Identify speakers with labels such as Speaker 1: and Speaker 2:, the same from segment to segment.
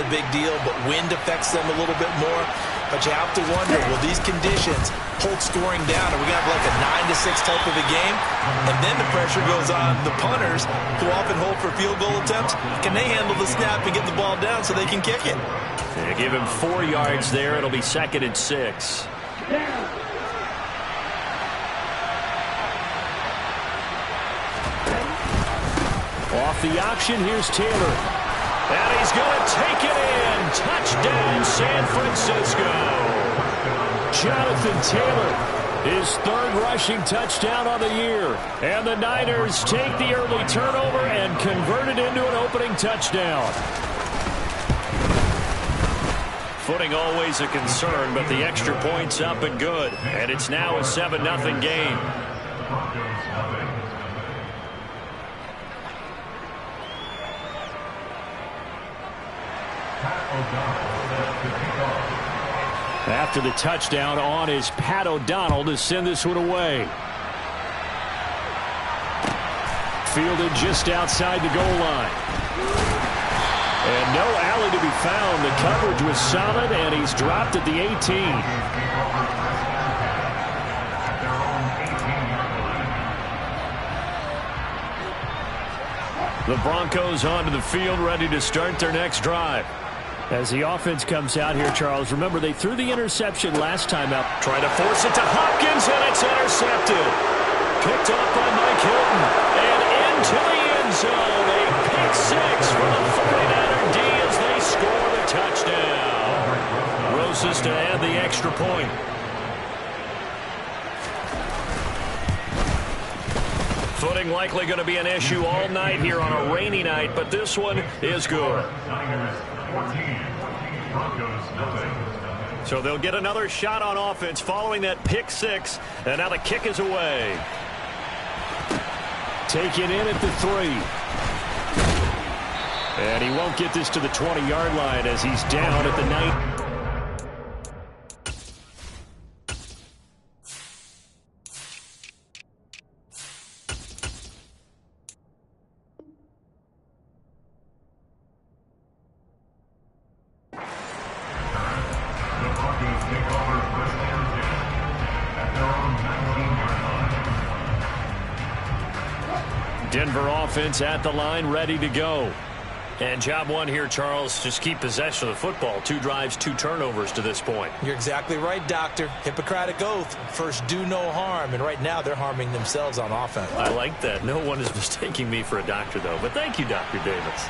Speaker 1: a big deal, but wind affects them a little bit more. But you have to wonder, will these conditions hold scoring down? Are we going to have like a 9-6 type of a game? And then the pressure goes on the punters, who often hold for field goal attempts. Can they handle the snap and get the ball down so they can kick it?
Speaker 2: They give him 4 yards there. It'll be 2nd and 6. Off the option, here's Taylor. And he's going to take it in. Touchdown, San Francisco. Jonathan Taylor, his 3rd rushing touchdown on the year. And the Niners take the early turnover and convert it into an opening touchdown. Footing always a concern, but the extra point's up and good. And it's now a 7-0 game. After the touchdown, on is Pat O'Donnell to send this one away. Fielded just outside the goal line. And no alley to be found. The coverage was solid, and he's dropped at the 18. The Broncos onto the field, ready to start their next drive. As the offense comes out here, Charles, remember they threw the interception last time out. Trying to force it to Hopkins, and it's intercepted. Picked off by Mike Hilton, and into the end zone. A pick 6 for the 49er D as they score the touchdown. Roses to add the extra point. Footing likely going to be an issue all night here on a rainy night, but this one is good. So they'll get another shot on offense following that pick 6, and now the kick is away. Taken in at the 3. And he won't get this to the 20-yard line as he's down at the 9. Denver offense at the line, ready to go. And job one here, Charles, just keep possession of the football. 2 drives, 2 turnovers to this point.
Speaker 1: You're exactly right, Doctor. Hippocratic oath. First, do no harm. And right now, they're harming themselves on offense.
Speaker 2: I like that. No one is mistaking me for a doctor, though. But thank you, Dr. Davis.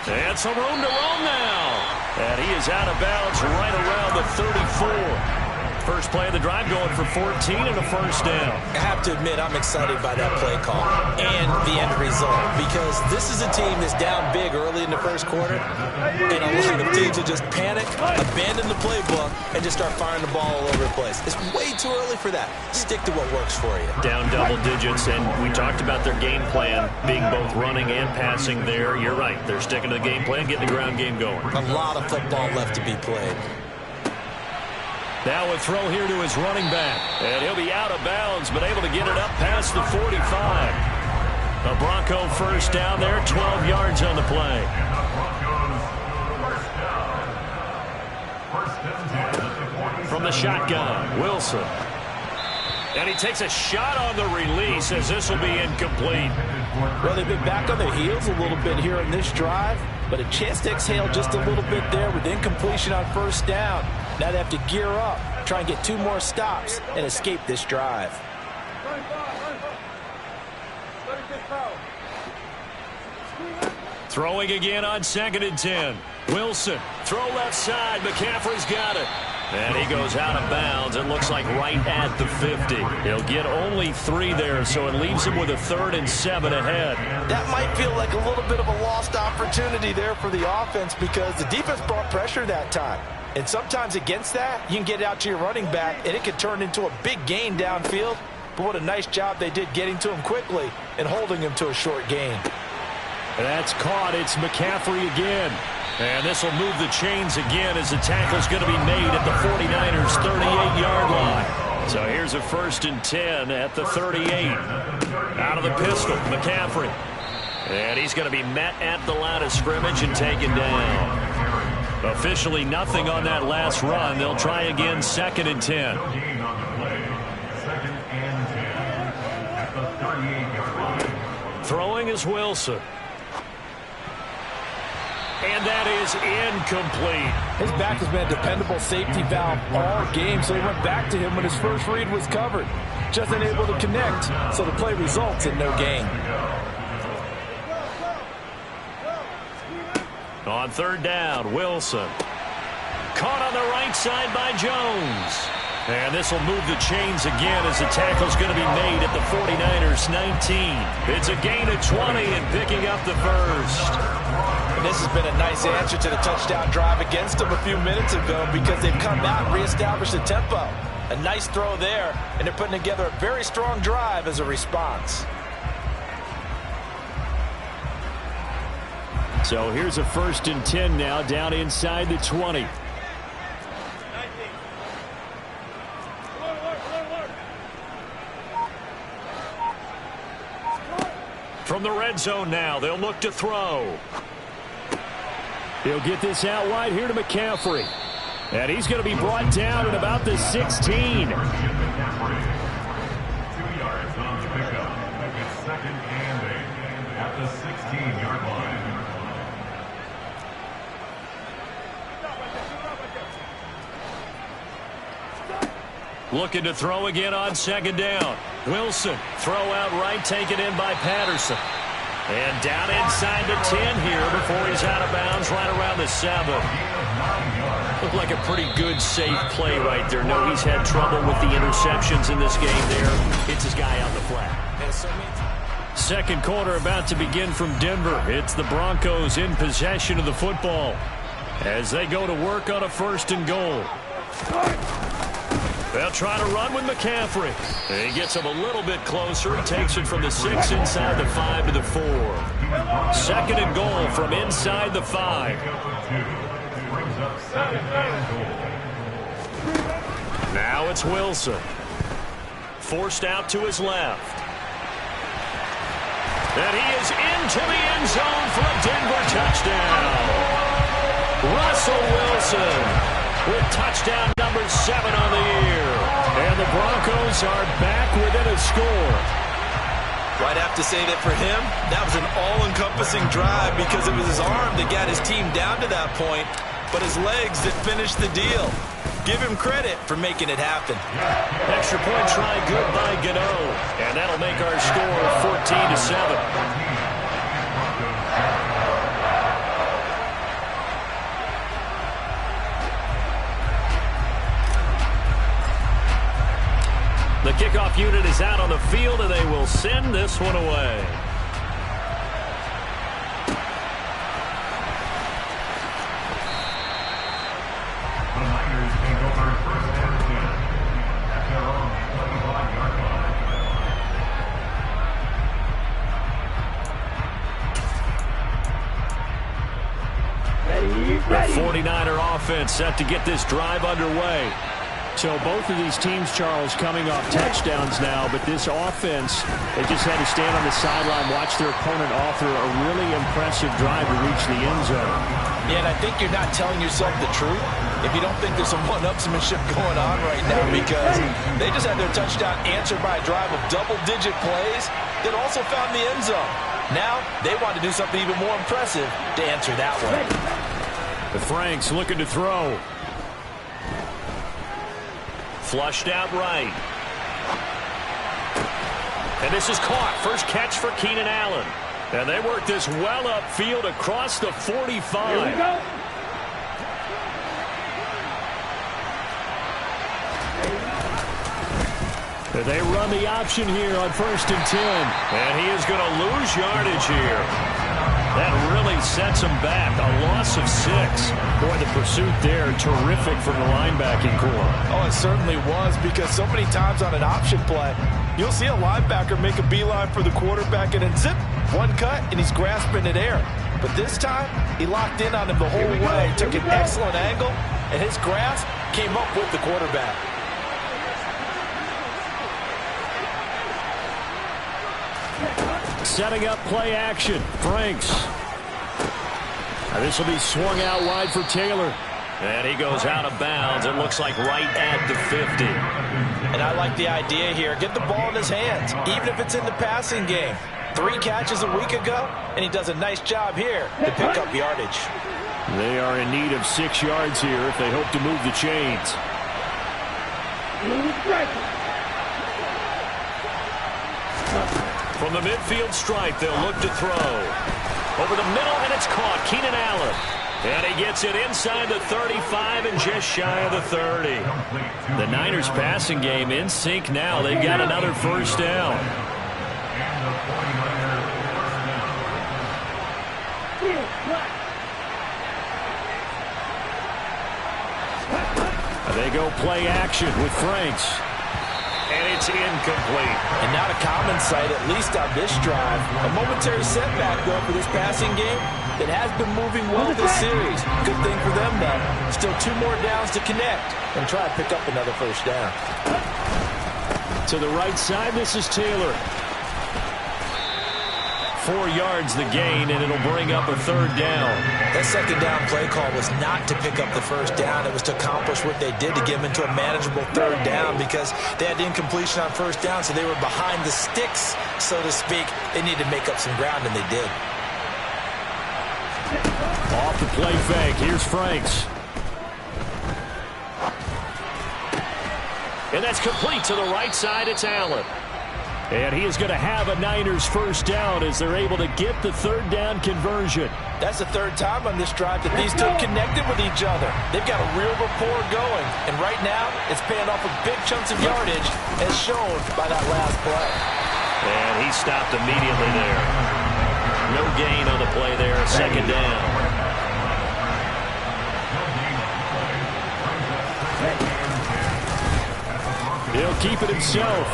Speaker 2: And some room to roam now. And he is out of bounds right around the 34. First play of the drive going for 14 and a first down.
Speaker 1: I have to admit, I'm excited by that play call and the end result, because this is a team that's down big early in the first quarter, and a lot of teams will just panic, abandon the playbook, and just start firing the ball all over the place. It's way too early for that. Stick to what works for you.
Speaker 2: Down double digits, and we talked about their game plan being both running and passing there. You're right. They're sticking to the game plan, getting the ground game going.
Speaker 1: A lot of football left to be played.
Speaker 2: Now a throw here to his running back. And he'll be out of bounds, but able to get it up past the 45. A Bronco first down there, 12 yards on the play. From the shotgun, Wilson. And he takes a shot on the release as this will be incomplete.
Speaker 1: Well, they've been back on their heels a little bit here in this drive, but a chance to exhale just a little bit there with incompletion on first down. Now they have to gear up, try and get 2 more stops, and escape this drive.
Speaker 2: Throwing again on 2nd and 10. Wilson, throw left side. McCaffrey's got it. And he goes out of bounds. It looks like right at the 50. He'll get only 3 there, so it leaves him with a 3rd and 7 ahead.
Speaker 1: That might feel like a little bit of a lost opportunity there for the offense, because the defense brought pressure that time. And sometimes against that, you can get out to your running back, and it can turn into a big gain downfield. But what a nice job they did getting to him quickly and holding him to a short gain.
Speaker 2: That's caught. It's McCaffrey again. And this will move the chains again as the tackle's going to be made at the 49ers' 38-yard line. So here's a 1st and 10 at the 38. Out of the pistol, McCaffrey. And he's going to be met at the line of scrimmage and taken down. Officially nothing on that last run. They'll try again, 2nd and 10. Throwing is Wilson. And that is incomplete.
Speaker 3: His back has been a dependable safety valve all game, so he went back to him when his first read was covered. Just unable to connect, so the play results in no gain.
Speaker 2: On 3rd down, Wilson. Caught on the right side by Jones. And this will move the chains again as the tackle's going to be made at the 49ers 19. It's a gain of 20 and picking up the first.
Speaker 3: And this has been a nice answer to the touchdown drive against them a few minutes ago because they've come out and reestablished the tempo. A nice throw there, and they're putting together a very strong drive as a response.
Speaker 2: So here's a 1st and 10 now, down inside the 20. From the red zone now, they'll look to throw. He'll get this out wide here to McCaffrey. And he's going to be brought down at about the 16.
Speaker 4: 2 yards on the pickup. It's 2nd and 8 at the 16-yard line.
Speaker 2: Looking to throw again on 2nd down. Wilson, throw out right, taken in by Patterson. And down inside the 10 here before he's out of bounds right around the 7. Looked like a pretty good, safe play right there. No, he's had trouble with the interceptions in this game there. Hits his guy on the flat. 2nd quarter about to begin from Denver. It's the Broncos in possession of the football as they go to work on a 1st and goal. They'll try to run with McCaffrey. He gets him a little bit closer. He takes it from the 6 inside the 5 to the 4. 2nd and goal from inside the 5. Now it's Wilson. Forced out to his left. And he is into the end zone for a Denver touchdown. Russell Wilson with touchdown number 7 on the year. And the Broncos are back within a score.
Speaker 3: I'd have to say that for him, that was an all-encompassing drive because it was his arm that got his team down to that point, but his legs that finished the deal. Give him credit for making it happen.
Speaker 2: Extra point try good by Gano. And that'll make our score 14-7. The kickoff unit is out on the field, and they will send this one away.
Speaker 4: The Niners take over 1st and 10 at their own 25-yard line.
Speaker 2: The 49er offense set to get this drive underway. So both of these teams, Charles, coming off touchdowns now, but this offense, they just had to stand on the sideline, watch their opponent author a really impressive drive to reach the end zone.
Speaker 3: Yeah, and I think you're not telling yourself the truth if you don't think there's some one-upsmanship going on right now because they just had their touchdown answered by a drive of double-digit plays that also found the end zone. Now they want to do something even more impressive to answer that one.
Speaker 2: The Franks looking to throw. Flushed out right. And this is caught. First catch for Keenan Allen. And they work this well upfield across the 45. Here we go. They run the option here on 1st and 10. And he is going to lose yardage here. That really sets him back. A loss of 6. Boy, the pursuit there, terrific from the linebacking core.
Speaker 3: Oh, it certainly was because so many times on an option play, you'll see a linebacker make a beeline for the quarterback and then zip, one cut, and he's grasping at air. But this time, he locked in on him the whole way, took an excellent angle, and his grasp came up with the quarterback.
Speaker 2: Setting up play action. Franks. This will be swung out wide for Taylor. And he goes out of bounds. It looks like right at the 50.
Speaker 3: And I like the idea here. Get the ball in his hands, even if it's in the passing game. 3 catches a week ago, and he does a nice job here to pick up yardage.
Speaker 2: They are in need of 6 yards here if they hope to move the chains. From the midfield stripe, they'll look to throw. Over the middle, and it's caught. Keenan Allen. And he gets it inside the 35 and just shy of the 30. The Niners passing game in sync now. They've got another first down. They go play action with Franks. And it's incomplete.
Speaker 3: And not a common sight, at least on this drive. A momentary setback, though, for this passing game. It has been moving well this series. Good thing for them, though. Still 2 more downs to connect and try to pick up another first down.
Speaker 2: To the right side, this is Taylor. 4 yards the gain, and it'll bring up a 3rd down.
Speaker 1: That 2nd down play call was not to pick up the first down. It was to accomplish what they did to get them into a manageable 3rd down because they had incompletion on first down, so they were behind the sticks, so to speak. They needed to make up some ground, and they did.
Speaker 2: Off the play fake, here's Franks. And that's complete to the right side, it's Allen. And he is going to have a Niners first down as they're able to get the 3rd down conversion.
Speaker 3: That's the 3rd time on this drive that these two connected with each other. They've got a real rapport going. And right now, it's paying off with big chunks of yardage as shown by that last play.
Speaker 2: And he stopped immediately there. No gain on the play there, 2nd down. He'll keep it himself.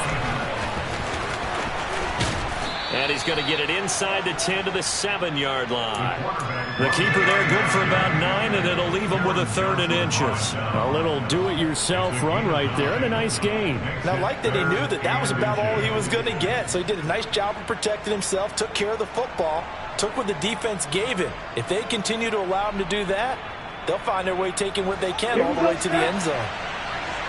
Speaker 2: And he's going to get it inside the 10 to the 7-yard line. The keeper there good for about 9, and it'll leave him with a 3rd and inches. A little do-it-yourself run right there, and a nice gain.
Speaker 3: And I like that he knew that that was about all he was going to get. So he did a nice job of protecting himself, took care of the football, took what the defense gave him. If they continue to allow him to do that, they'll find their way taking what they can all the way to the end zone.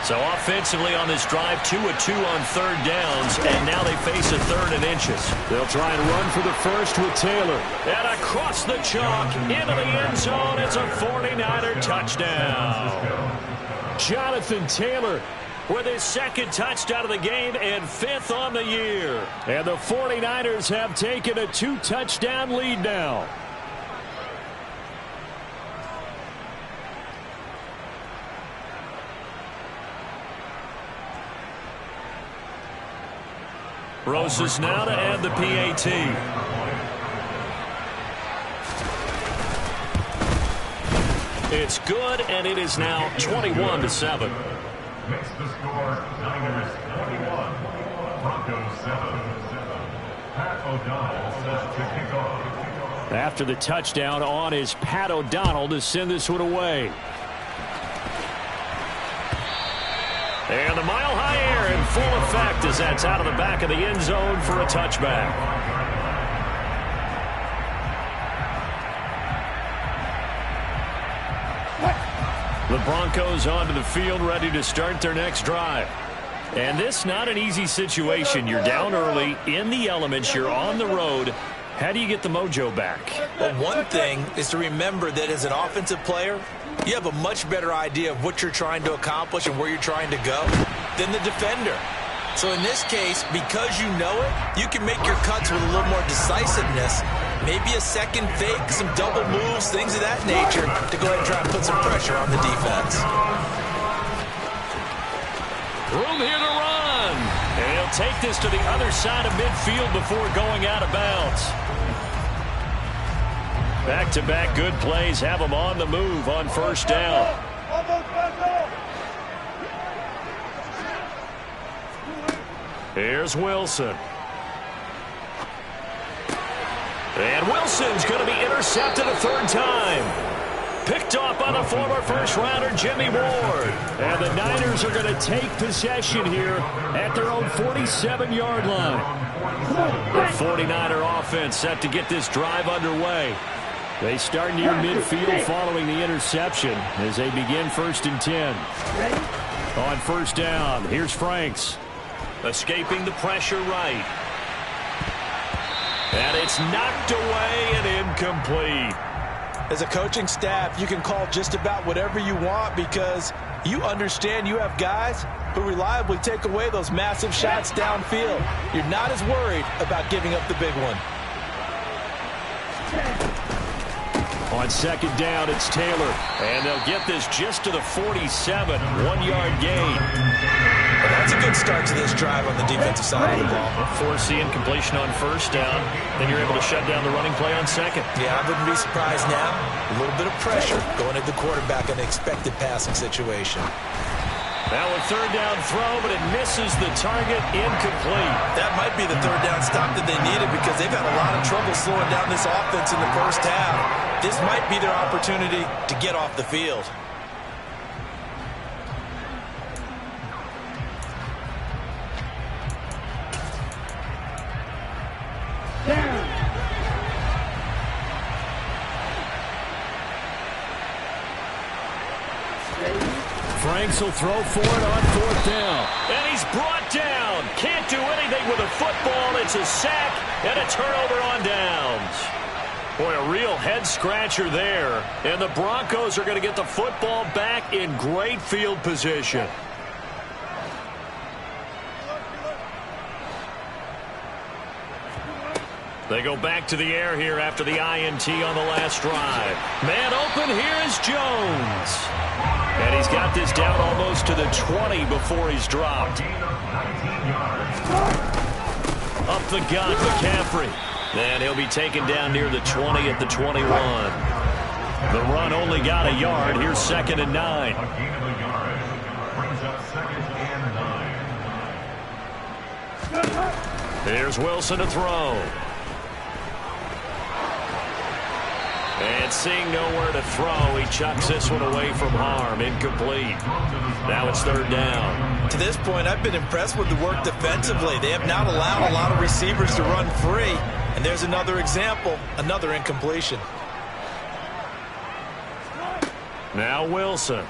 Speaker 2: So offensively on this drive, 2 of 2 on 3rd downs, and now they face a 3rd and inches. They'll try and run for the first with Taylor. And across the chalk, into the end zone, it's a 49er touchdown. Jonathan Taylor with his 2nd touchdown of the game and 5th on the year. And the 49ers have taken a 2-touchdown lead now. Rosas now to add the PAT. It's good, and it is now 21-7.
Speaker 4: Makes the score Niners 21, Broncos 7. Pat O'Donnell set to kick off.
Speaker 2: After the touchdown on is Pat O'Donnell to send this one away. And the mile-high air in full effect as that's out of the back of the end zone for a touchback. The Broncos onto the field ready to start their next drive. And this not an easy situation. You're down early, in the elements, you're on the road. How do you get the mojo back?
Speaker 1: Well, one thing is to remember that as an offensive player, you have a much better idea of what you're trying to accomplish and where you're trying to go than the defender. So in this case, because you know it, you can make your cuts with a little more decisiveness, maybe a second fake, some double moves, things of that nature to go ahead and try and put some pressure on the defense.
Speaker 2: Room here to run. And he'll take this to the other side of midfield before going out of bounds. Back-to-back good plays have him on the move on first down. Here's Wilson. And Wilson's going to be intercepted a 3rd time. Picked off by the former first-rounder Jimmy Ward. And the Niners are going to take possession here at their own 47-yard line. The 49er offense set to get this drive underway. They start near midfield following the interception as they begin 1st and 10. On 1st down, here's Franks. Escaping the pressure right. And it's knocked away and incomplete.
Speaker 3: As a coaching staff, you can call just about whatever you want because you understand you have guys who reliably take away those massive shots downfield. You're not as worried about giving up the big one.
Speaker 2: On 2nd down, it's Taylor. And they'll get this just to the 47. 1-yard gain.
Speaker 1: Well, that's a good start to this drive on the defensive side of the ball.
Speaker 2: Force the incompletion on 1st down. Then you're able to shut down the running play on 2nd.
Speaker 1: Yeah, I wouldn't be surprised now. A little bit of pressure going at the quarterback in an expected passing situation.
Speaker 2: Now a 3rd down throw, but it misses the target, incomplete.
Speaker 3: That might be the 3rd down stop that they needed because they've had a lot of trouble slowing down this offense in the 1st half. This might be their opportunity to get off the field.
Speaker 2: Franks will throw for it on 4th down. And he's brought down. Can't do anything with a football. It's a sack and a turnover on downs. Boy, a real head-scratcher there. And the Broncos are going to get the football back in great field position. They go back to the air here after the INT on the last drive. Man open, here is Jones. And he's got this down almost to the 20 before he's dropped. Up the gut, McCaffrey. And he'll be taken down near the 20 at the 21. The run only got a yard. Here's 2nd and 9. Here's Wilson to throw. And seeing nowhere to throw, he chucks this one away from harm. Incomplete. Now it's 3rd down.
Speaker 3: To this point, I've been impressed with the work defensively. They have not allowed a lot of receivers to run free. And there's another example, another incompletion.
Speaker 2: Now Wilson.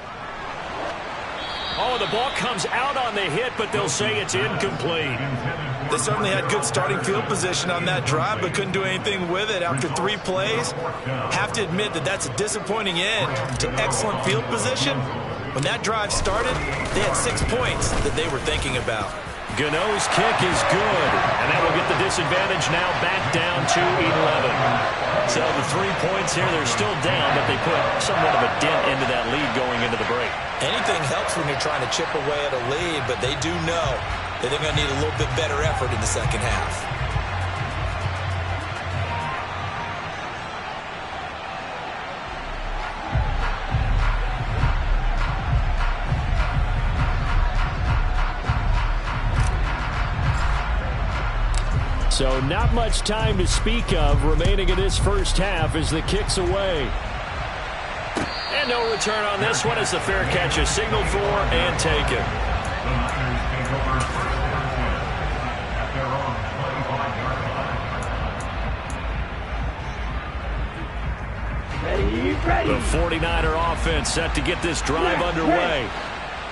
Speaker 2: Oh, the ball comes out on the hit, but they'll say it's incomplete.
Speaker 3: They certainly had good starting field position on that drive, but couldn't do anything with it after 3 plays. Have to admit that that's a disappointing end to excellent field position. When that drive started, they had 6 points that they were thinking about.
Speaker 2: Gano's kick is good, and that will get the disadvantage now back down to 11. So the 3 points here, they're still down, but they put somewhat of a dent into that lead going into the break.
Speaker 1: Anything helps when you're trying to chip away at a lead, but they do know that they're going to need a little bit better effort in the 2nd half.
Speaker 2: So not much time to speak of remaining in this 1st half as the kick's away. And no return on this one as the fair catch is signaled for and taken. The 49er offense set to get this drive underway.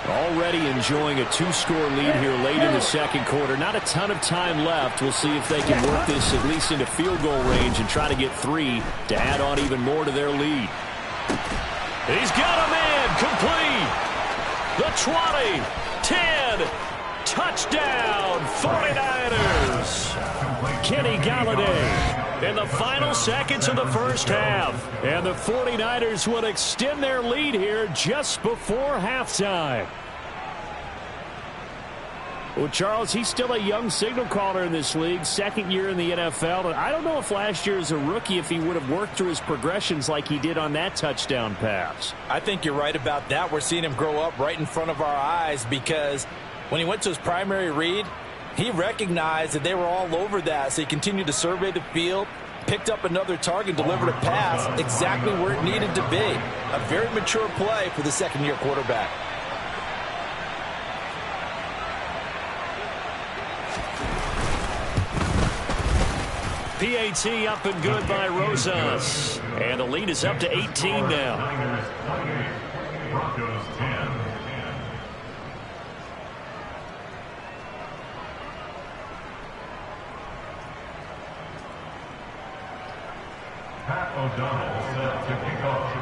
Speaker 2: Already enjoying a 2-score lead here late in the 2nd quarter. Not a ton of time left. We'll see if they can work this at least into field goal range and try to get 3 to add on even more to their lead. He's got a man complete. The 20, 10, touchdown 49ers. Kenny Galladay in the final seconds of the 1st half. And the 49ers will extend their lead here just before halftime. Well, Charles, he's still a young signal caller in this league, 2nd year in the NFL. And I don't know if last year as a rookie if he would have worked through his progressions like he did on that touchdown pass.
Speaker 3: I think you're right about that. We're seeing him grow up right in front of our eyes because when he went to his primary read, he recognized that they were all over that, so he continued to survey the field, picked up another target, delivered a pass exactly where it needed to be. A very mature play for the 2nd-year quarterback.
Speaker 2: PAT up and good by Rosas. And the lead is up to 18 now.
Speaker 4: Niners 28, Broncos 10. Pat O'Donnell set to kick off.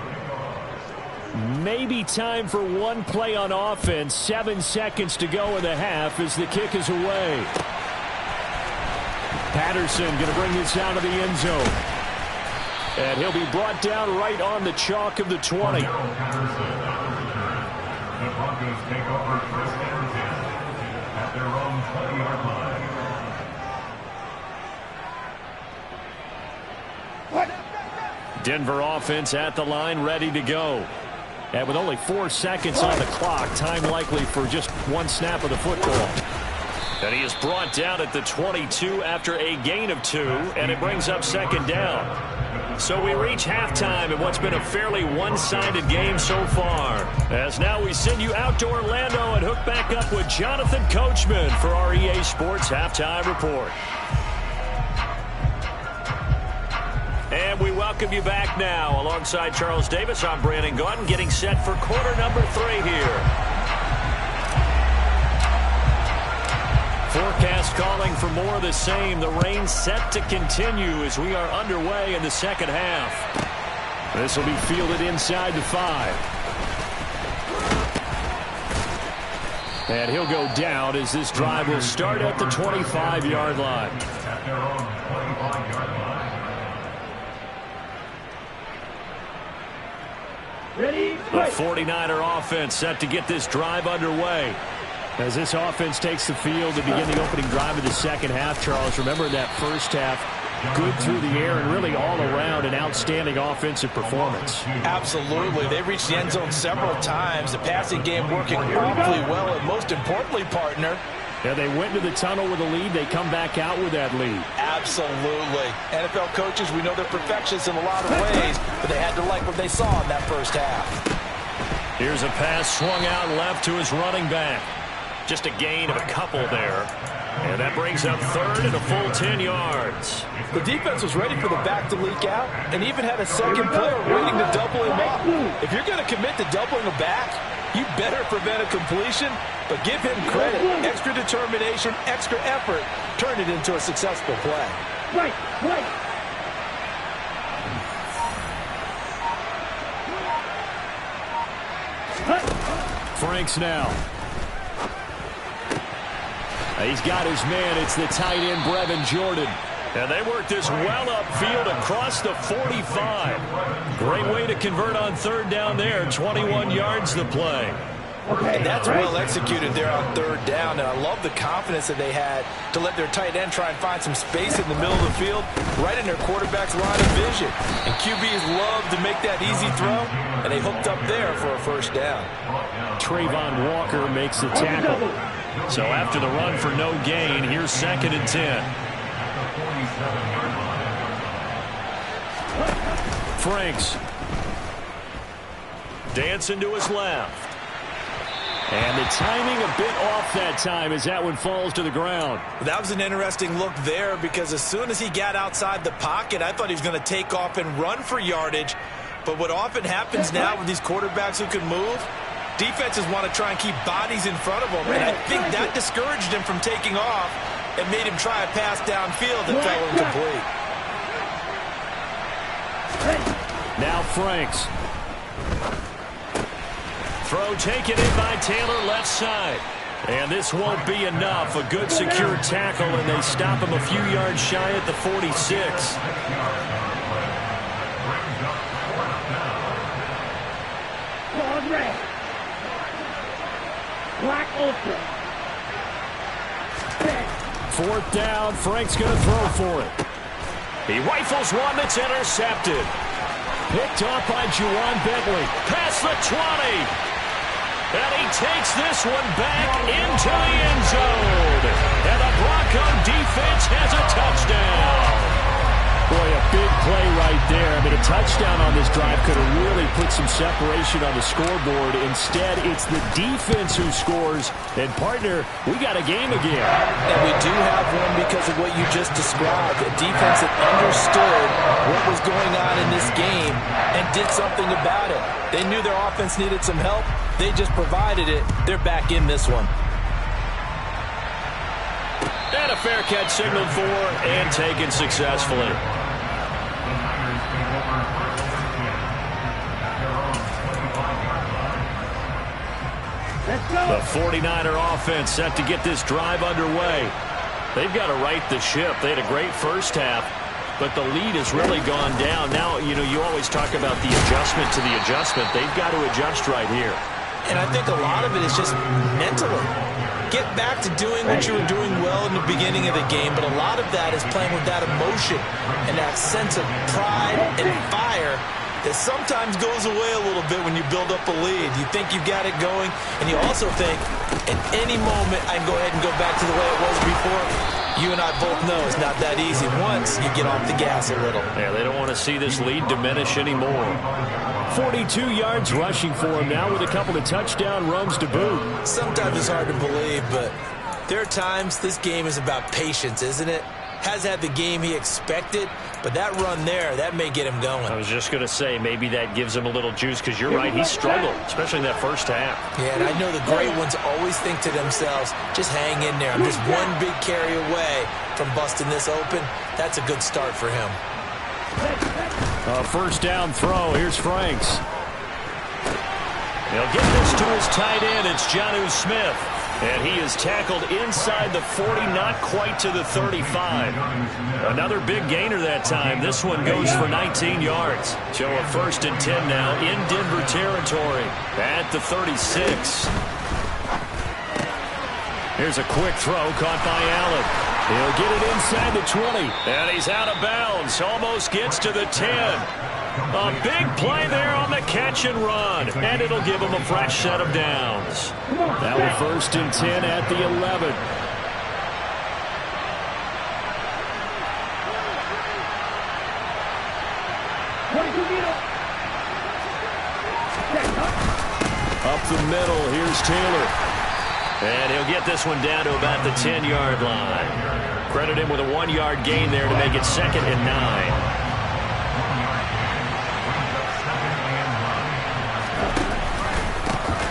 Speaker 2: Maybe time for one play on offense. 7 seconds to go in the half as the kick is away. Patterson going to bring this out of the end zone. And he'll be brought down right on the chalk of the 20.
Speaker 4: The Broncos take over first and 10 at their own 20-yard line.
Speaker 2: Denver offense at the line, ready to go. And with only 4 seconds on the clock, time likely for just one snap of the football. And he is brought down at the 22 after a gain of 2, and it brings up second down. So we reach halftime in what's been a fairly one-sided game so far. As now we send you out to Orlando and hook back up with Jonathan Coachman for our EA Sports Halftime Report. And we welcome you back now. Alongside Charles Davis, I'm Brandon Gaudin, getting set for quarter number 3 here. Forecast calling for more of the same. The rain set to continue as we are underway in the second half. This will be fielded inside the 5. And he'll go down as this drive will start at the 25-yard line.
Speaker 4: At their own 25-yard line.
Speaker 2: The 49er offense set to get this drive underway. As this offense takes the field to begin the opening drive of the second half, Charles, remember that first half, good through the air and really all around an outstanding offensive performance.
Speaker 3: Absolutely. They reached the end zone several times. The passing game working awfully well, and most importantly, partner,
Speaker 2: Yeah, they went to the tunnel with a lead. They come back out with that lead.
Speaker 3: absolutely. NFL coaches, we know they're perfectionists in a lot of ways, but they had to like what they saw in that first half.
Speaker 2: Here's a pass swung out left to his running back. Just a gain of a couple there. And that brings up third and a full 10 yards.
Speaker 3: The defense was ready for the back to leak out and even had a second player waiting to double him up. If you're going to commit to doubling a back, you better prevent a completion, but give him credit. Extra determination, extra effort, turn it into a successful play.
Speaker 5: Right.
Speaker 2: Franks now. He's got his man. It's the tight end, Brevin Jordan. And they work this well upfield across the 45. Great way to convert on third down there. 21 yards the play.
Speaker 3: And that's well executed there on third down. And I love the confidence that they had to let their tight end try and find some space in the middle of the field, right in their quarterback's line of vision. And QBs love to make that easy throw, and they hooked up there for a first down.
Speaker 2: Trayvon Walker makes the tackle. So after the run for no gain, here's second and 10. Franks. Dancing to his left. And the timing a bit off that time as that one falls to the ground.
Speaker 3: That was an interesting look there because as soon as he got outside the pocket, I thought he was going to take off and run for yardage. But what often happens now with these quarterbacks who can move, defenses want to try and keep bodies in front of them. And I think that discouraged him from taking off and made him try a pass downfield that fell incomplete.
Speaker 2: Now Franks. Throw taken in by Taylor left side. And this won't be enough. A good secure tackle, and they stop him a few yards shy at the 46.
Speaker 5: Black ultra.
Speaker 2: Fourth down. Frank's going to throw for it. He rifles one that's intercepted. Picked off by Juwan Bentley. Past the 20. And he takes this one back into the end zone. And the Bronco defense has a touchdown. Boy, a big play right there. I mean, a touchdown on this drive could have really put some separation on the scoreboard. Instead, it's the defense who scores. And, partner, we got a game again.
Speaker 1: And we do have one because of what you just described. A defense that understood what was going on in this game and did something about it. They knew their offense needed some help. They just provided it. They're back in this one.
Speaker 2: And a fair catch signaled for and taken successfully. The 49er offense set to get this drive underway. They've got to right the ship. They had a great first half, but the lead has really gone down. Now, you know, you always talk about the adjustment to the adjustment. They've got to adjust right here.
Speaker 1: And I think a lot of it is just mentally. Get back to doing what you were doing well in the beginning of the game, but a lot of that is playing with that emotion and that sense of pride and fire that sometimes goes away a little bit when you build up a lead. You think you got it going, and you also think, at any moment, I can go ahead and go back to the way it was before. You and I both know it's not that easy once you get off the gas a little.
Speaker 2: Yeah, they don't want to see this lead diminish anymore. 42 yards rushing for him now with a couple of touchdown runs to boot.
Speaker 1: Sometimes it's hard to believe, but there are times this game is about patience, isn't it? Has had the game he expected, but that run there, that may get him going.
Speaker 2: I was just going to say, maybe that gives him a little juice, because you're right, he struggled, especially in that first half.
Speaker 1: Yeah, and I know the great ones always think to themselves, just hang in there. I'm just one big carry away from busting this open. That's a good start for him.
Speaker 2: A first down throw. Here's Franks. He'll get this to his tight end. It's Jonnu Smith. And he is tackled inside the 40, not quite to the 35. Another big gainer that time. This one goes for 19 yards. So a 1st and 10 now in Denver territory at the 36. Here's a quick throw caught by Allen. He'll get it inside the 20. And he's out of bounds. Almost gets to the 10. A big play there on the catch and run. And it'll give him a fresh set of downs. Now a 1st and 10 at the 11. Up the middle, here's Taylor. And he'll get this one down to about the 10-yard line. Credit him with a 1-yard gain there to make it 2nd and 9.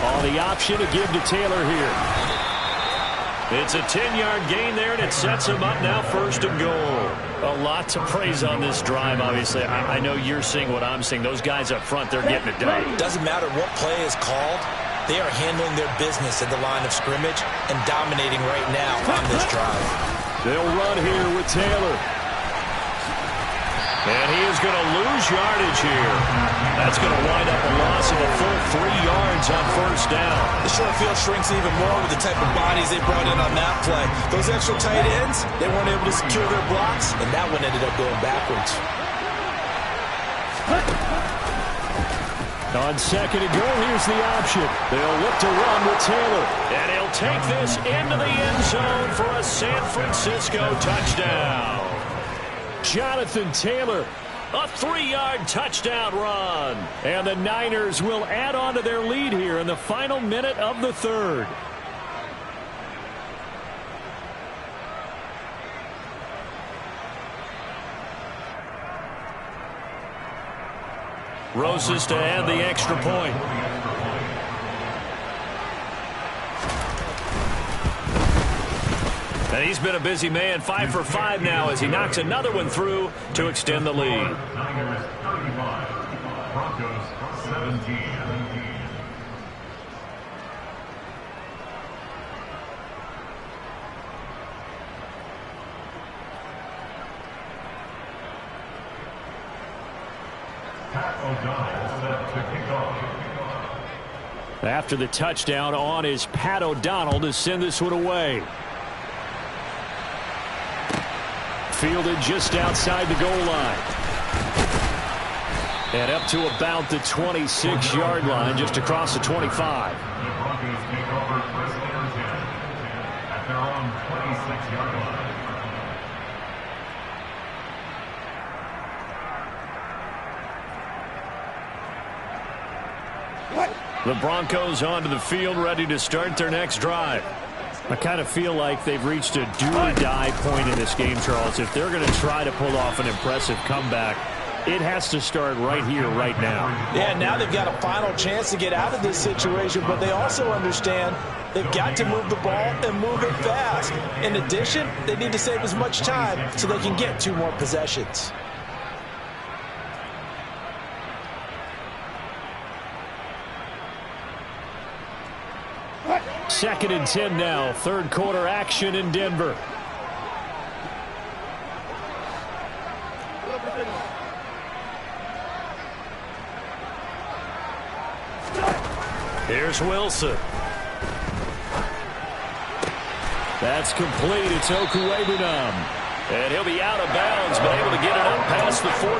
Speaker 2: On the option to give to Taylor here. It's a 10-yard gain there, and it sets him up now 1st and goal. A lot to praise on this drive, obviously. I know you're seeing what I'm seeing. Those guys up front, they're getting it done.
Speaker 1: Doesn't matter what play is called. They are handling their business at the line of scrimmage and dominating right now on this drive.
Speaker 2: They'll run here with Taylor. And he is going to lose yardage here. That's going to wind up a loss of a full 3 yards on 1st down.
Speaker 1: The short field shrinks even more with the type of bodies they brought in on that play. Those extra tight ends, they weren't able to secure their blocks, and that one ended up going backwards.
Speaker 2: On 2nd and goal, here's the option. They'll look to run with Taylor. And he'll take this into the end zone for a San Francisco touchdown. Jonathan Taylor, a 3-yard touchdown run. And the Niners will add on to their lead here in the final minute of the 3rd. Roses to add the extra point. And he's been a busy man, 5 for 5 now as he knocks another one through to extend the lead.
Speaker 4: Niners 35, Broncos 17.
Speaker 2: After the touchdown, on is Pat O'Donnell to send this one away. Fielded just outside the goal line. And up to about the 26-yard line, just across the 25.
Speaker 4: The Broncos take over 1st and 10 at their own 26-yard line.
Speaker 2: The Broncos onto the field, ready to start their next drive. I kind of feel like they've reached a do-or-die point in this game, Charles. If they're going to try to pull off an impressive comeback, it has to start right here, right now.
Speaker 3: Yeah, now they've got a final chance to get out of this situation, but they also understand they've got to move the ball and move it fast. In addition, they need to save as much time so they can get 2 more possessions.
Speaker 2: Second and 10 now. Third quarter action in Denver. Here's Wilson. That's complete. It's Okuwebunam. And he'll be out of bounds, but able to get it up past the 45.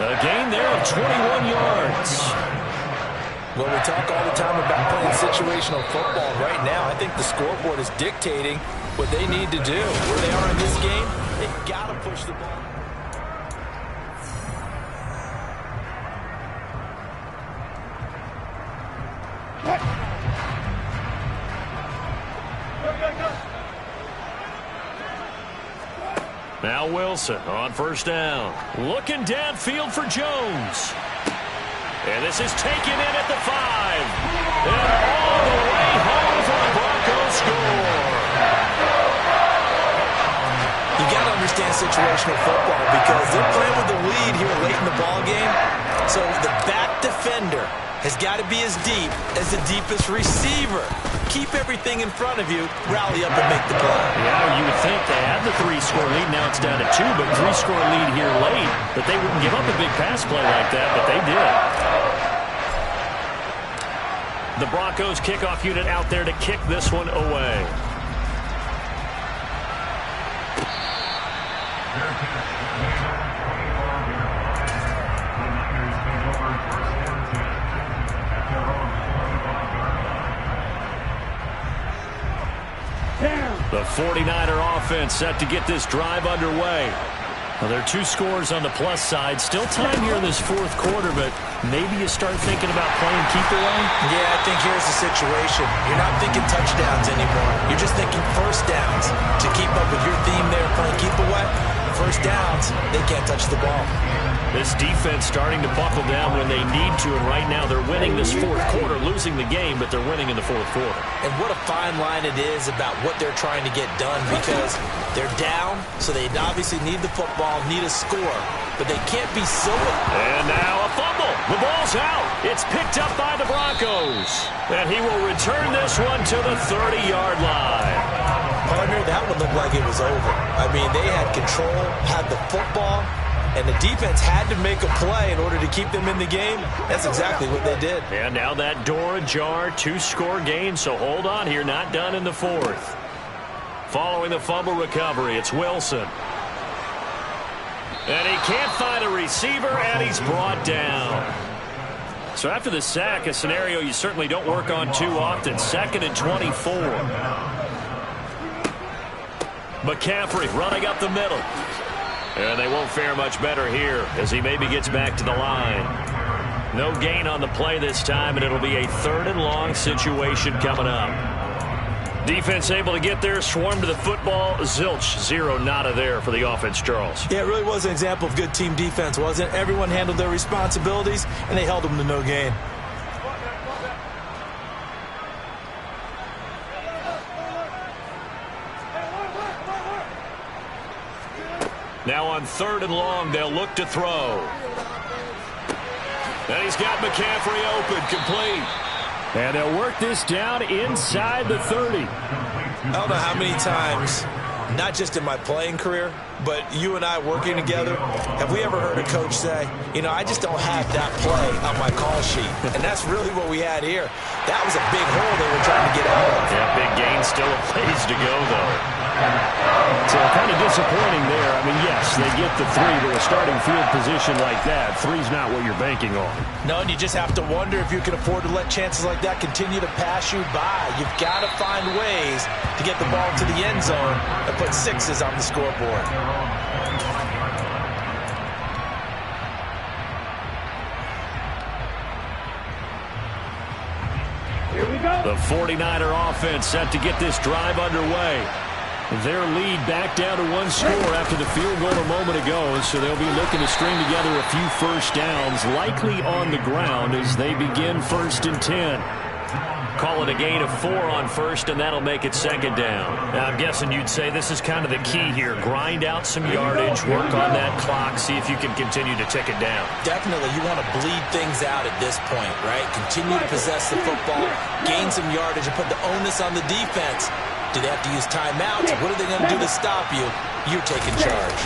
Speaker 2: A gain there of 21 yards.
Speaker 3: Well, we talk all the time about playing situational football. Right now, I think the scoreboard is dictating what they need to do. Where they are in this game, they've got to push the ball.
Speaker 2: Now Wilson on first down. Looking downfield for Jones. And this is taken in at the 5. And all the way home for the Broncos score.
Speaker 3: You got to understand situational football because they're playing with the lead here late in the ball game. So the back defender has got to be as deep as the deepest receiver. Keep everything in front of you, rally up and make the play.
Speaker 2: Yeah, you would think they had the 3-score lead. Now it's down to 2, but 3-score lead here late. But they wouldn't give up a big pass play like that, but they did. The Broncos kickoff unit out there to kick this one away. The 49er offense set to get this drive underway. Well, there are 2 scores on the plus side. Still time here in this 4th quarter, but maybe you start thinking about playing keep away?
Speaker 3: Yeah, I think here's the situation. You're not thinking touchdowns anymore. You're just thinking first downs. To keep up with your theme there, playing keep away, first downs, they can't touch the ball.
Speaker 2: This defense starting to buckle down when they need to, and right now they're winning this 4th quarter, losing the game, but they're winning in the 4th quarter.
Speaker 3: And what a fine line it is about what they're trying to get done because they're down, so they obviously need the football, need a score, but they can't be so...
Speaker 2: And now a fumble. The ball's out. It's picked up by the Broncos. And he will return this one to the 30-yard line.
Speaker 3: Partner, that one looked like it was over. I mean, they had control, had the football, and the defense had to make a play in order to keep them in the game. That's exactly what they did.
Speaker 2: And now that door ajar, 2-score game, so hold on here, not done in the 4th. Following the fumble recovery, it's Wilson. And he can't find a receiver, and he's brought down. So after the sack, a scenario you certainly don't work on too often. 2nd and 24. McCaffrey running up the middle. And they won't fare much better here as he maybe gets back to the line. No gain on the play this time, and it'll be a 3rd and long situation coming up. Defense able to get there, swarm to the football. Zilch, 0 nada there for the offense, Charles.
Speaker 3: Yeah, it really was an example of good team defense, wasn't it? Everyone handled their responsibilities, and they held them to no gain.
Speaker 2: Now on 3rd and long, they'll look to throw. And he's got McCaffrey open, complete. And they'll work this down inside the 30.
Speaker 3: I don't know how many times, not just in my playing career, but you and I working together, have we ever heard a coach say, you know, I just don't have that play on my call sheet. And that's really what we had here. That was a big hole they were trying to get out of.
Speaker 2: Yeah, big gain, still a ways to go, though. So kind of disappointing there. I mean, yes, they get the 3, but a starting field position like that, 3's not what you're banking on.
Speaker 3: No, and you just have to wonder if you can afford to let chances like that continue to pass you by. You've got to find ways to get the ball to the end zone and put 6s on the scoreboard.
Speaker 2: The 49er offense set to get this drive underway. Their lead back down to one score after the field goal a moment ago, so they'll be looking to string together a few first downs, likely on the ground as they begin 1st and 10. Call it a gain of 4 on first, and that'll make it 2nd down. Now, I'm guessing you'd say this is kind of the key here. Grind out some yardage, work on that clock, see if you can continue to tick it down.
Speaker 1: Definitely, you want to bleed things out at this point, right? Continue to possess the football, gain some yardage, and put the onus on the defense. Do they have to use timeouts? What are they going to do to stop you? You're taking charge.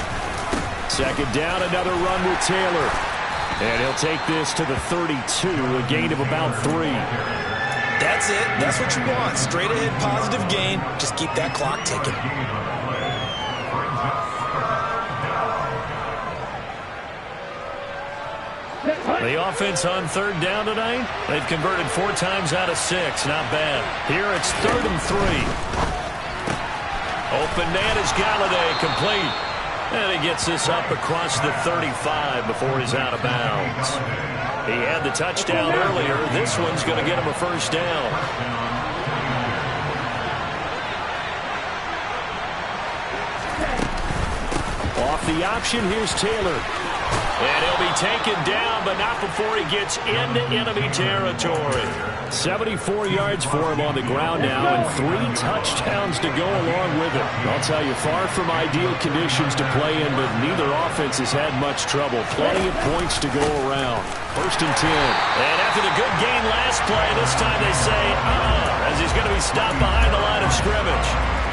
Speaker 2: 2nd down, another run with Taylor. And he'll take this to the 32, a gain of about 3.
Speaker 1: That's it. That's what you want. Straight ahead, positive gain. Just keep that clock ticking.
Speaker 2: The offense on 3rd down tonight, they've converted 4 times out of 6. Not bad. Here it's 3rd and 3. Open man is Galladay, complete. And he gets this up across the 35 before he's out of bounds. He had the touchdown earlier. This one's going to get him a 1st down. Off the option, here's Taylor. And he'll be taken down, but not before he gets into enemy territory. 74 yards for him on the ground now, and 3 touchdowns to go along with it. I'll tell you, far from ideal conditions to play in, but neither offense has had much trouble. Plenty of points to go around. 1st and 10. And after the good gain last play, this time they say, as he's going to be stopped behind the line of scrimmage.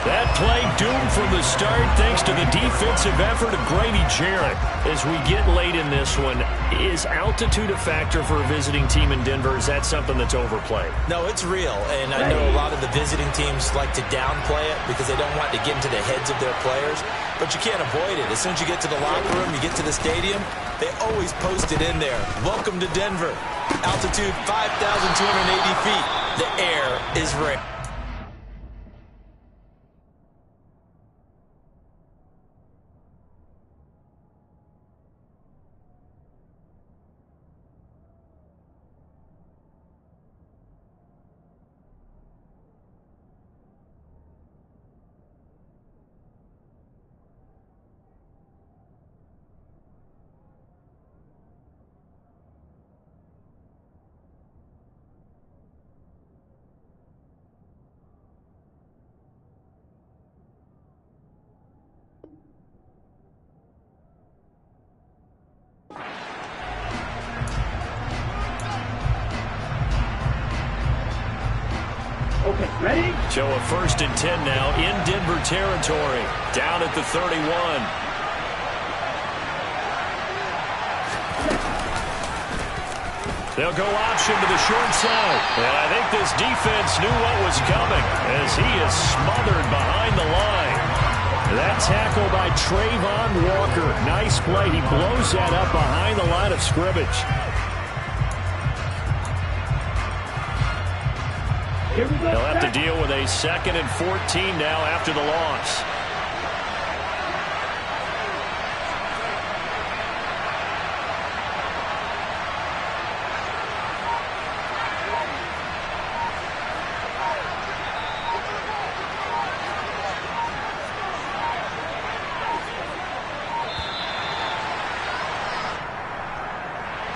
Speaker 2: That play doomed from the start thanks to the defensive effort of Grady Jarrett. As we get late in this one, is altitude a factor for a visiting team in Denver? Is that something that's overplayed?
Speaker 1: No, it's real, and I know a lot of the visiting teams like to downplay it because they don't want to get into the heads of their players, but you can't avoid it. As soon as you get to the locker room, you get to the stadium, they always post it in there. Welcome to Denver. Altitude 5,280 feet. The air is rare.
Speaker 2: Ready? So a 1st and 10 now in Denver territory. Down at the 31. They'll go option to the short side. And I think this defense knew what was coming as he is smothered behind the line. That tackle by Trayvon Walker. Nice play. He blows that up behind the line of scrimmage. They'll have to deal with a 2nd and 14 now after the loss.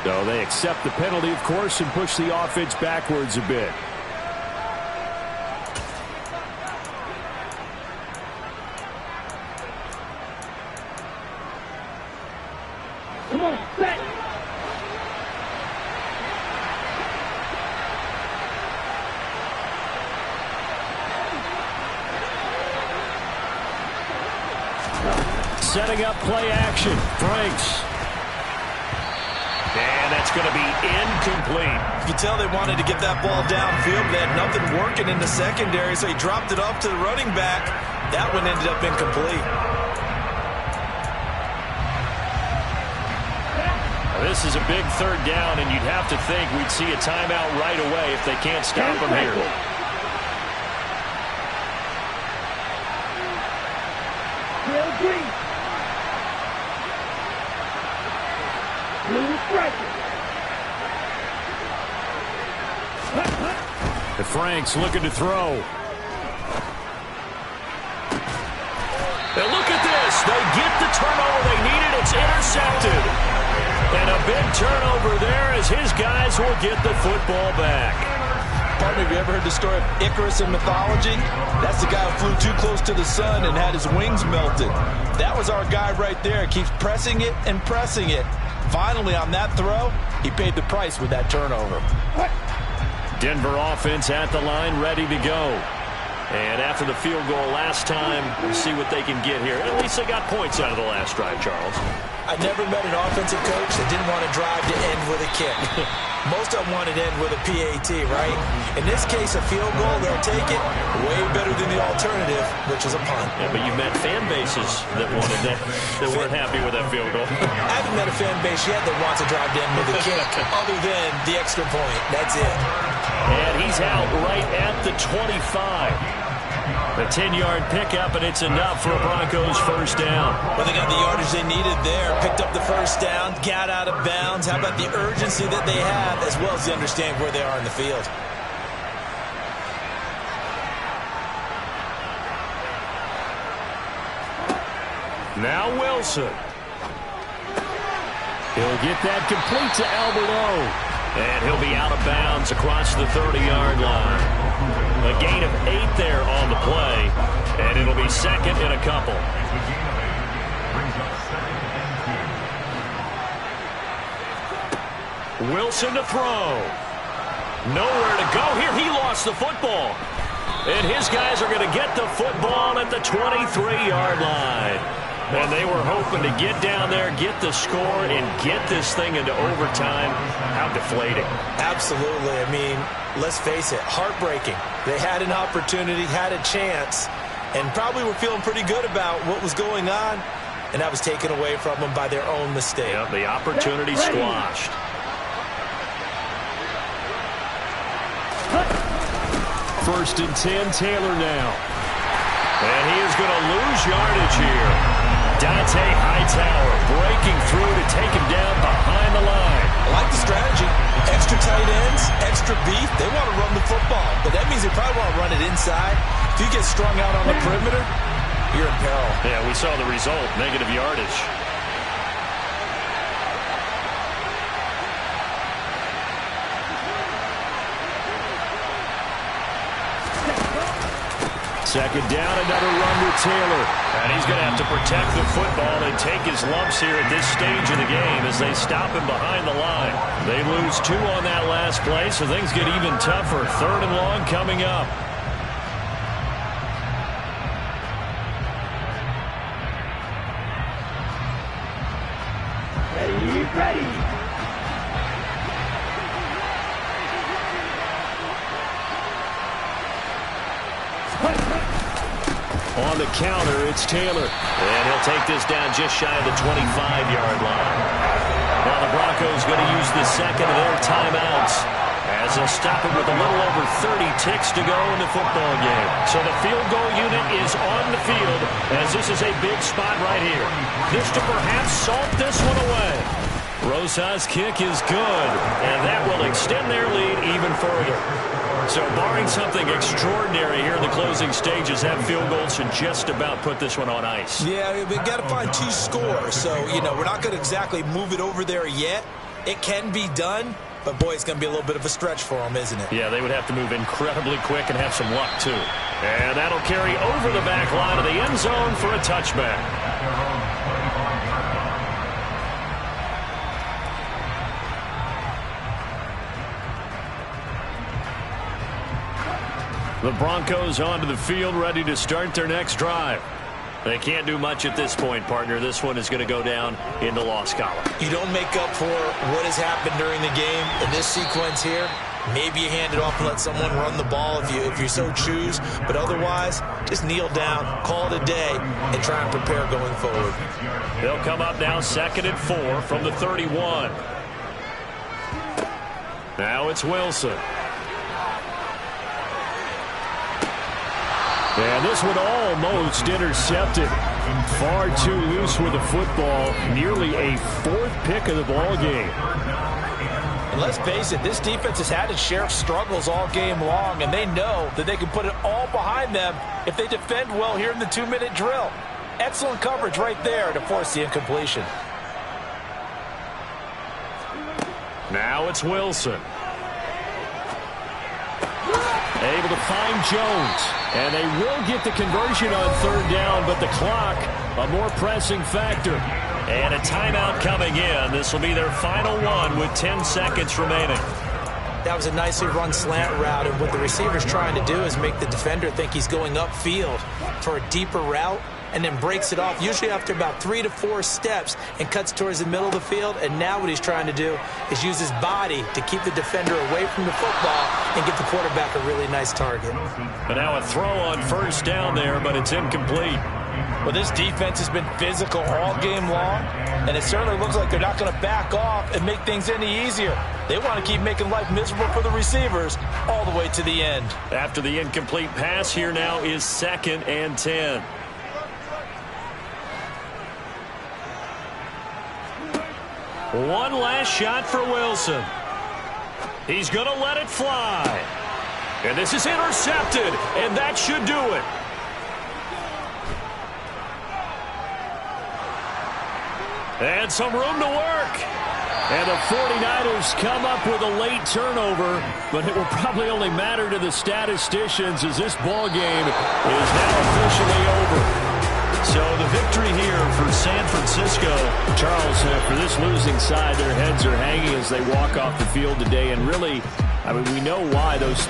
Speaker 2: So they accept the penalty, of course, and push the offense backwards a bit. Setting up play action. Franks. And that's going to be incomplete.
Speaker 3: You can tell they wanted to get that ball downfield. They had nothing working in the secondary, so he dropped it off to the running back. That one ended up incomplete.
Speaker 2: This is a big 3rd down, and you'd have to think we'd see a timeout right away if they can't stop him here. And Frank's looking to throw. And look at this. They get the turnover they needed. It's intercepted. And a big turnover there as his guys will get the football back.
Speaker 3: Partner, have you ever heard the story of Icarus in mythology? That's the guy who flew too close to the sun and had his wings melted. That was our guy right there. Keeps pressing it and pressing it. Finally, on that throw, he paid the price with that turnover.
Speaker 2: Denver offense at the line, ready to go. And after the field goal last time, we'll see what they can get here. At least they got points out of the last drive, Charles.
Speaker 1: I never met an offensive coach that didn't want to drive to end with a kick. Most of them want to end with a PAT, right? In this case, a field goal, they'll take it way better than the alternative, which is a punt.
Speaker 2: Yeah, but you met fan bases that wanted that weren't happy with that field goal.
Speaker 1: I haven't met a fan base yet that wants to drive to end with a kick, other than the extra point. That's it.
Speaker 2: And he's out right at the 25. A 10-yard pickup, and it's enough for a Broncos first down.
Speaker 1: Well, they got the yardage they needed there, picked up the first down, got out of bounds. How about the urgency that they have, as well as the understanding where they are in the field?
Speaker 2: Now Wilson. He'll get that complete to Albert O. And he'll be out of bounds across the 30-yard line. A gain of 8 there on the play, and it'll be second and a couple. Wilson to throw. Nowhere to go here. He lost the football. And his guys are going to get the football at the 23-yard line. And they were hoping to get down there, get the score, and get this thing into overtime. How deflating.
Speaker 1: Absolutely. I mean, let's face it, heartbreaking. They had an opportunity, had a chance, and probably were feeling pretty good about what was going on, and that was taken away from them by their own mistake.
Speaker 2: Yep, the opportunity squashed. First and 10, Taylor now. And he is going to lose yardage here. Dante Hightower breaking through to take him down behind the line.
Speaker 1: I like the strategy. Extra tight ends, extra beef. They want to run the football, but that means they probably want to run it inside. If you get strung out on the perimeter, you're in peril.
Speaker 2: Yeah, we saw the result, negative yardage. Second down, another run with Taylor. And he's going to have to protect the football and take his lumps here at this stage of the game as they stop him behind the line. They lose 2 on that last play, so things get even tougher. Third and long coming up.
Speaker 4: Ready.
Speaker 2: On the counter, it's Taylor. And he'll take this down just shy of the 25-yard line. Now the Broncos going to use the second of their timeouts as they'll stop it with a little over 30 ticks to go in the football game. So the field goal unit is on the field as this is a big spot right here. This to perhaps salt this one away. Rosa's kick is good, and that will extend their lead even further. So barring something extraordinary here in the closing stages, that field goal should just about put this one on ice.
Speaker 1: Yeah, we've got to find 2 scores. So, you know, we're not going to exactly move it over there yet. It can be done, but, boy, it's going to be a little bit of a stretch for them, isn't it?
Speaker 2: Yeah, they would have to move incredibly quick and have some luck, too. And that'll carry over the back line of the end zone for a touchback. The Broncos onto the field, ready to start their next drive. They can't do much at this point, partner. This one is going to go down in the loss column.
Speaker 1: You don't make up for what has happened during the game in this sequence here. Maybe you hand it off and let someone run the ball if you so choose. But otherwise, just kneel down, call it a day, and try and prepare going forward.
Speaker 2: They'll come up now 2nd and 4 from the 31. Now it's Wilson. And this one almost intercepted. Far too loose with the football. Nearly a 4th pick of the ball game.
Speaker 3: And let's face it, this defense has had its share of struggles all game long, and they know that they can put it all behind them if they defend well here in the 2-minute drill. Excellent coverage right there to force the incompletion.
Speaker 2: Now it's Wilson. Able to find Jones. And they will get the conversion on third down, but the clock, a more pressing factor. And a timeout coming in. This will be their final one with 10 seconds remaining.
Speaker 1: That was a nicely run slant route, and what the receiver's trying to do is make the defender think he's going upfield for a deeper route, and then breaks it off, usually after about 3 to 4 steps, and cuts towards the middle of the field. And now what he's trying to do is use his body to keep the defender away from the football and give the quarterback a really nice target.
Speaker 2: But now a throw on first down there, but it's incomplete.
Speaker 3: Well, this defense has been physical all game long, and it certainly looks like they're not going to back off and make things any easier. They want to keep making life miserable for the receivers all the way to the end.
Speaker 2: After the incomplete pass, here now is 2nd and 10. One last shot for Wilson. He's going to let it fly. And this is intercepted, and that should do it. And some room to work. And the 49ers come up with a late turnover, but it will probably only matter to the statisticians as this ball game is now officially over. So the victory here for San Francisco. Charles, for this losing side, their heads are hanging as they walk off the field today. And really, I mean, we know why those